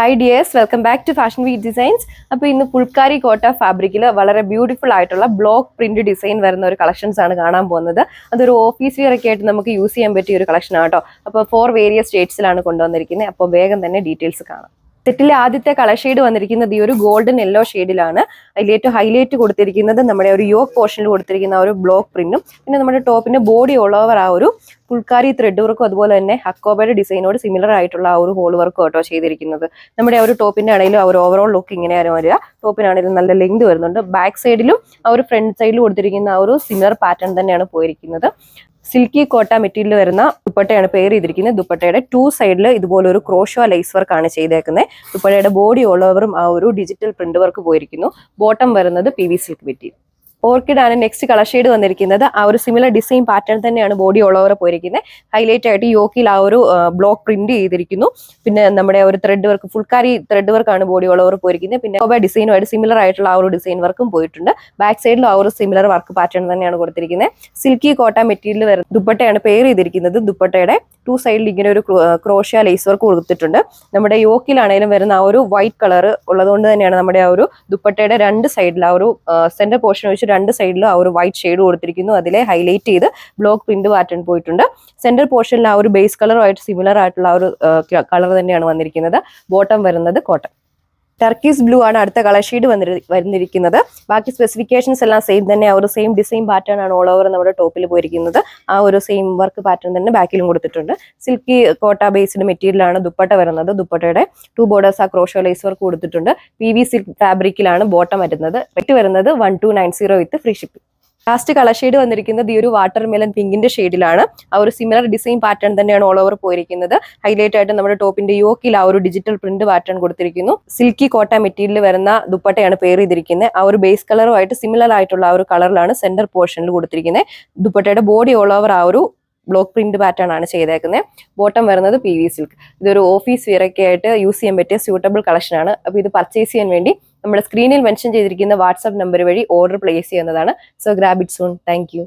Hi dears, welcome back to Fashion Week Designs. അപ്പോൾ ഇന്ന് പുൾക്കാരി കോട്ട ഫാബ്രിക്കിൽ വളരെ ബ്യൂട്ടിഫുൾ ആയിട്ടുള്ള ബ്ലോക്ക് പ്രിന്റ് ഡിസൈൻ വരുന്ന ഒരു കളക്ഷൻസ് ആണ് കാണാൻ പോകുന്നത്. അതൊരു ഓഫീസ് വെയർ ഒക്കെ ആയിട്ട് നമുക്ക് യൂസ് ചെയ്യാൻ പറ്റിയ ഒരു കളക്ഷൻ ആട്ടോ. അപ്പോൾ 4 വേരിയസ് സ്റ്റേറ്റ്സിലാണ് കൊണ്ടുവന്നിരിക്കുന്നത്. അപ്പോൾ വേഗം തന്നെ ഡീറ്റെയിൽസ് കാണാം. സെറ്റിലെ ആദ്യത്തെ കളർ ഷെയ്ഡ് വന്നിരിക്കുന്നത് ഈ ഒരു ഗോൾഡൻ യെല്ലോ ഷെയ്ഡിലാണ്. അതിലേറ്റവും ഹൈലൈറ്റ് കൊടുത്തിരിക്കുന്നത് നമ്മുടെ ഒരു യോക്ക് പോർഷനിൽ കൊടുത്തിരിക്കുന്ന ഒരു ബ്ലോക്ക് പ്രിന്റും പിന്നെ നമ്മുടെ ടോപ്പിന്റെ ബോഡി ഓൾ ഓവർ ആ ഒരു പുൾക്കാരി ത്രെഡ് വർക്കും അതുപോലെ തന്നെ ഹക്കോബയുടെ ഡിസൈനോട് സിമിലർ ആയിട്ടുള്ള ആ ഒരു ഹോൾ വർക്കും കേട്ടോ ചെയ്തിരിക്കുന്നത്. നമ്മുടെ ആ ഒരു ടോപ്പിന്റെ ആണെങ്കിലും ആ ഒരു ഓവറോൾ ലുക്ക് ഇങ്ങനെയാണ് വരിക. ടോപ്പിനാണെങ്കിലും നല്ല ലെങ്ത് വരുന്നുണ്ട്. ബാക്ക് സൈഡിലും ആ ഒരു ഫ്രണ്ട് സൈഡിലും കൊടുത്തിരിക്കുന്ന ആ ഒരു സിമിലർ പാറ്റേൺ തന്നെയാണ് പോയിരിക്കുന്നത്. സിൽക്കി കോട്ട മെറ്റീരിയൽ വരുന്ന ദുപ്പട്ടയാണ് പെയർ ചെയ്തിരിക്കുന്നത്. ദുപ്പട്ടയുടെ 2 സൈഡിൽ ഇതുപോലെ ഒരു ക്രോഷോ ലൈസ് വർക്ക് ആണ് ചെയ്തേക്കുന്നത്. ദുപ്പട്ടയുടെ ബോഡി ഓൾ ഓവറും ആ ഒരു ഡിജിറ്റൽ പ്രിന്റ് വർക്ക് പോയിരിക്കുന്നു. ബോട്ടം വരുന്നത് PV സിൽക്ക് മെറ്റീരിയൽ. ഓർക്കിഡ് ആണ് നെക്സ്റ്റ് കളർ ഷെയ്ഡ് വന്നിരിക്കുന്നത്. ആ ഒരു സിമിലർ ഡിസൈൻ പാറ്റേൺ തന്നെയാണ് ബോഡി ഓൾ ഓവർ പോയിരിക്കുന്നത്. ഹൈലൈറ്റ് ആയിട്ട് യോക്കിൽ ആ ഒരു ബ്ലോക്ക് പ്രിന്റ് ചെയ്തിരിക്കുന്നു. പിന്നെ നമ്മുടെ ഒരു ത്രെഡ് വർക്ക് ഫുൾക്കാരി ത്രെഡ് വർക്കാണ് ബോഡി ഓൾ ഓവർ പോയിരിക്കുന്നത്. പിന്നെ ഡിസൈനുമായിട്ട് സിമിലർ ആയിട്ടുള്ള ആ ഒരു ഡിസൈൻ വർക്കും പോയിട്ടുണ്ട്. ബാക്ക് സൈഡിലും ആ ഒരു സിമിലർ വർക്ക് പാറ്റേൺ തന്നെയാണ് കൊടുത്തിരിക്കുന്നത്. സിൽക്കി കോട്ട മെറ്റീരിയൽ വരുന്ന ദുപ്പട്ടയാണ് പെയർ ചെയ്തിരിക്കുന്നത്. ദുപ്പട്ടയുടെ 2 സൈഡിൽ ഇങ്ങനെ ഒരു ക്രോഷ്യ ലേസ് വർക്ക് കൊടുത്തിട്ടുണ്ട്. നമ്മുടെ യോക്കിലാണെങ്കിലും വരുന്ന ആ ഒരു വൈറ്റ് കളർ ഉള്ളതുകൊണ്ട് തന്നെയാണ് നമ്മുടെ ആ ഒരു ദുപ്പട്ടയുടെ 2 സൈഡിൽ ആ ഒരു സെന്റർ പോർഷൻ വെച്ച് 2 സൈഡിലും ആ ഒരു വൈറ്റ് ഷെയ്ഡ് കൊടുത്തിരിക്കുന്നു. അതിലെ ഹൈലൈറ്റ് ചെയ്ത് ബ്ലോക്ക് പ്രിന്റ് പാറ്റേൺ പോയിട്ടുണ്ട്. സെന്റർ പോർഷനിൽ ആ ഒരു ബേസ് കളറുമായിട്ട് സിമിലർ ആയിട്ടുള്ള ആ ഒരു കളർ തന്നെയാണ് വന്നിരിക്കുന്നത്. ബോട്ടം വരുന്നത് കോട്ടൺ. ടർക്കീസ് ബ്ലൂ ആണ് അടുത്ത കളർ ഷെയ്ഡ് വന്നിരിക്കുന്നത്. ബാക്കി സ്പെസിഫിക്കേഷൻസ് എല്ലാം സെയിം തന്നെ. ആ ഒരു സെയിം ഡിസൈൻ പാറ്റേൺ ആണ് ഓൾ ഓവർ നമ്മുടെ ടോപ്പിൽ പോയിരിക്കുന്നത്. ആ ഒരു സെയിം വർക്ക് പാറ്റേൺ തന്നെ ബാക്കിലും കൊടുത്തിട്ടുണ്ട്. സിൽക്കി കോട്ട ബേസ്ഡ് മെറ്റീരിയൽ ആണ് ദുപ്പട്ട വരുന്നത്. ദുപ്പട്ടയുടെ 2 ബോർഡേഴ്സ് ആ ക്രോഷോ ലേസ് വർക്ക് കൊടുത്തിട്ടുണ്ട്. PV സിൽക്ക് ഫാബ്രിക്കിലാണ് ബോട്ടം വരുന്നത്. റേറ്റ് വരുന്നത് 1290 വിത്ത് free shipping. Last colour shade വന്നിരിക്കുന്നത് ഈ ഒരു വാട്ടർ മെലൻ പിങ്കിന്റെ ഷെയ്ഡിലാണ്. ആ ഒരു സിമിലർ ഡിസൈൻ പാറ്റേൺ തന്നെയാണ് ഓൾ ഓവർ പോയിരിക്കുന്നത്. ഹൈലൈറ്റ് ആയിട്ട് നമ്മുടെ ടോപ്പിന്റെ യോക്കിൽ ആ ഒരു ഡിജിറ്റൽ പ്രിന്റ് പാറ്റേൺ കൊടുത്തിരിക്കുന്നു. സിൽക്കി കോട്ട മെറ്റീരിയൽ വരുന്ന ദുപ്പട്ടയാണ് പെയർ ചെയ്തിരിക്കുന്നത്. ആ ഒരു ബേസ് കളറുമായിട്ട് സിമിലർ ആയിട്ടുള്ള ആ ഒരു കളറിലാണ് സെന്റർ പോർഷനിൽ കൊടുത്തിരിക്കുന്നത്. ദുപ്പട്ടയുടെ ബോഡി ഓൾ ഓവർ ആ ഒരു ബ്ലോക്ക് പ്രിന്റ് പാറ്റേൺ ആണ് ചെയ്തേക്കുന്നത്. ബോട്ടം വരുന്നത് PV സിൽക്ക്. ഇതൊരു ഓഫീസ് വെയർ ഒക്കെ ആയിട്ട് യൂസ് ചെയ്യാൻ പറ്റിയ സ്യൂട്ടബിൾ കളക്ഷൻ ആണ്. അപ്പോൾ ഇത് പർച്ചേസ് ചെയ്യാൻ വേണ്ടി നമ്മുടെ സ്ക്രീനിൽ മെൻഷൻ ചെയ്തിരിക്കുന്ന വാട്സ്ആപ്പ് നമ്പർ വഴി ഓർഡർ പ്ലേസ് ചെയ്യുന്നതാണ്. So grab it soon. Thank you.